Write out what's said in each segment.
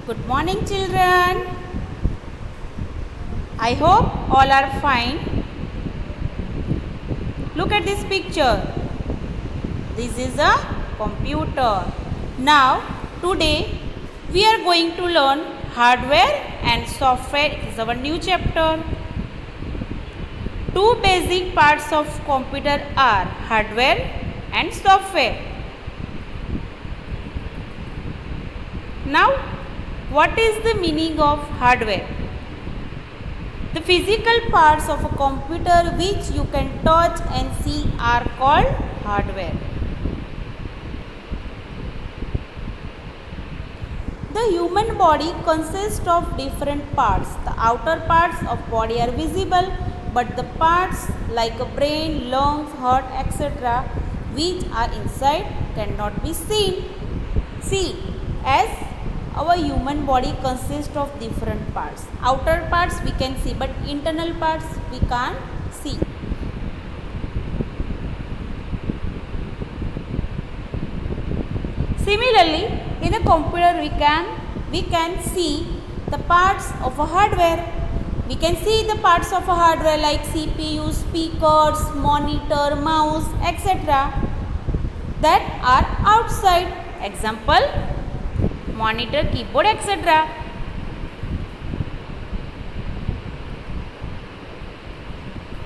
Good morning, children. I hope all are fine. Look at this picture. This is a computer. Now, today we are going to learn hardware and software. It is our new chapter. Two basic parts of computer are hardware and software. Now, what is the meaning of hardware? The physical parts of a computer which you can touch and see are called hardware. The human body consists of different parts. The outer parts of body are visible, but the parts like a brain, lungs, heart, etc. which are inside cannot be seen. See, as our human body consists of different parts. Outer parts we can see, but internal parts we can't see. Similarly, in a computer we can see the parts of a hardware. We can see the parts of a hardware like CPU, speakers, monitor, mouse, etc. that are outside. Example, monitor, keyboard, etc.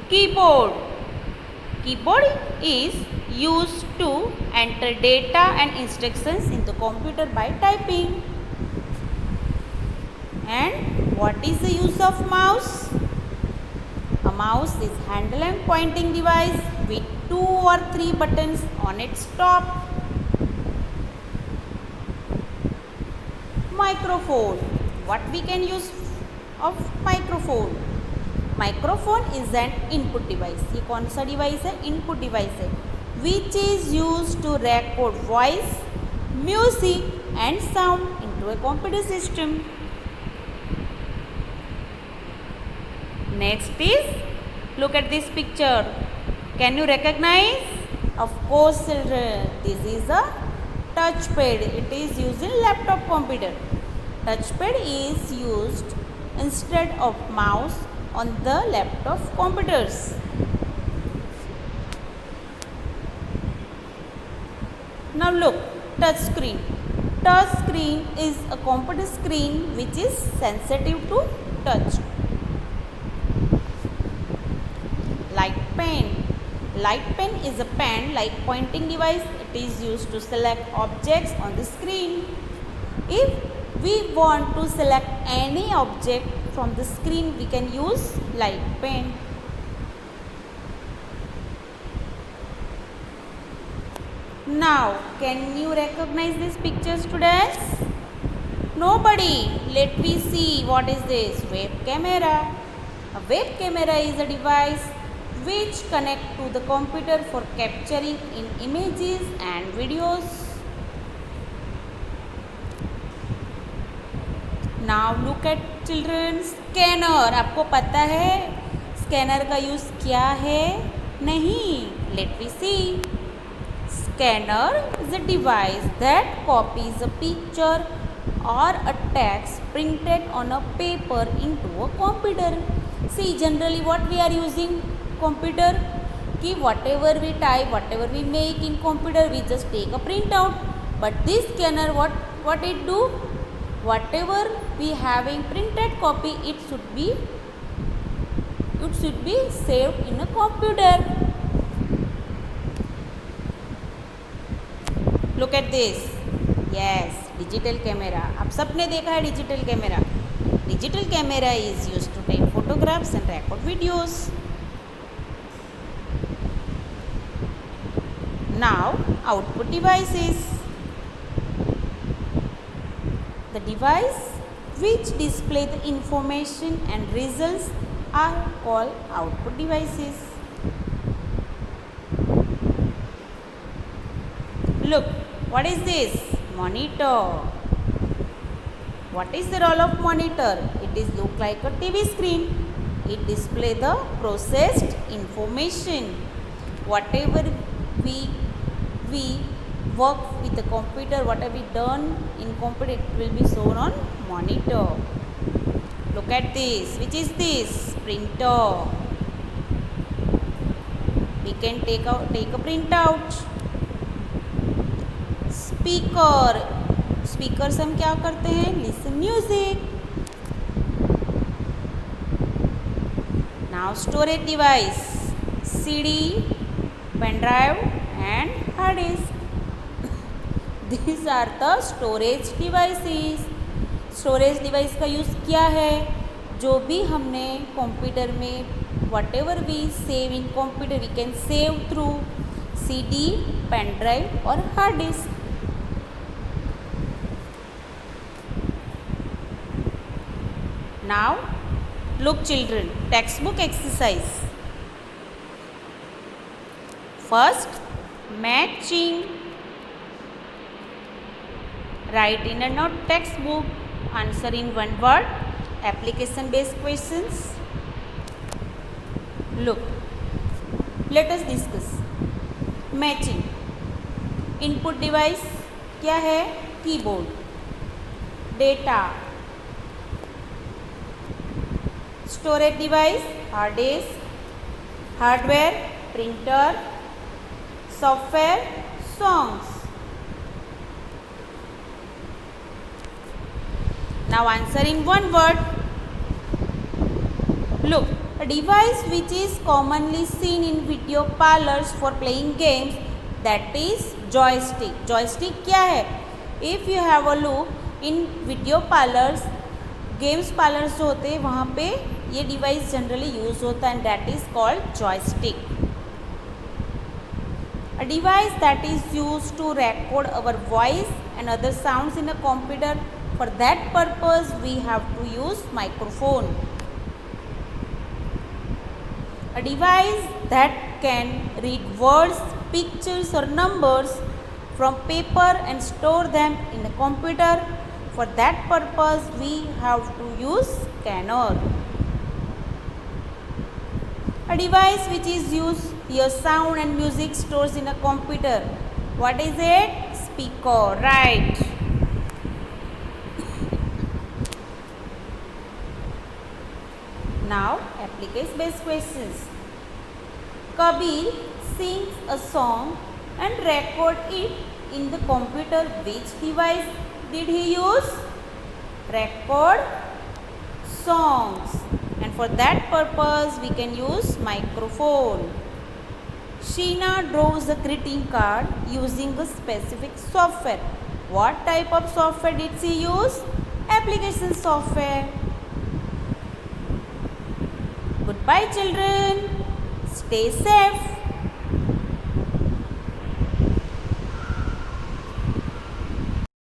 Keyboard. Keyboard is used to enter data and instructions into computer by typing. And what is the use of mouse? A mouse is handle and pointing device with 2 or 3 buttons on its top. Microphone. What we can use of microphone? Microphone is an input device. ये कौन सा device है? Input device है which is used to record voice, music and sound into a computer system. Next is, look at this picture. Can you recognize? Of course, children. This is a touchpad. It is used in laptop computer. Touchpad is used instead of mouse on the laptop computers. Now look, touch screen. Touch screen is a computer screen which is sensitive to touch. Light pen. Light pen is a pen like pointing device. It is used to select objects on the screen. If we want to select any object from the screen, we can use light pen. Now, can you recognize this picture, students? Nobody. Let me see. What is this? Web camera. A web camera is a device which connect to the computer for capturing in images and videos. Now look at children. Scanner. आपको पता है scanner का use क्या है? नहीं. Let me see. Scanner is a device that copies a picture or a text printed on a paper into a computer. See, generally what we are using computer, कि whatever we type, whatever we make in computer, we just take a printout. But this scanner, what it do? Whatever we having printed copy, it should be saved in a computer. Look at this. Yes, digital camera. आप सबने देखा है digital camera. Digital camera is used to take photographs and record videos. Now, output devices. The device which display the information and results are called output devices. Look, what is this? Monitor. What is the role of monitor? It is look like a TV screen. It display the processed information. Whatever we work with the computer, what have we done in computer, it will be shown on monitor. Look at this. Which is this? Printer. We can take a printout. Speaker. Speaker से हम क्या करते हैं? Listen music. Now storage device. CD, pen drive and hard disk. These are the storage devices. Storage device का use क्या है? जो भी हमने कंप्यूटर में whatever we save in computer we can save through CD, pen drive और hard disk. Now look children, text book exercise. First, matching. Write in a note textbook. Answer in one word. Application based questions. Look, let us discuss. Matching. Input device क्या है? Keyboard. Data. Storage device hard disk. Hardware printer. Software songs. Now answer in one word. Look, a device which is commonly seen in video parlors for playing games, that is joystick. Joystick क्या है? If you have a look in video parlors, games parlors जो होते हैं वहाँ पे ये device generally use होता है, and that is called joystick. A device that is used to record our voice and other sounds in a computer. For that purpose, we have to use microphone. A device that can read words, pictures or numbers from paper and store them in a computer. For that purpose, we have to use scanner. A device which is used hear sound and music stores in a computer. What is it? Speaker, right? Now, application based questions. Kabir sings a song and record it in the computer. Which device did he use? Record songs. And for that purpose, we can use microphone. Sheena draws a greeting card using a specific software. What type of software did she use? Application software. Goodbye children. Stay safe.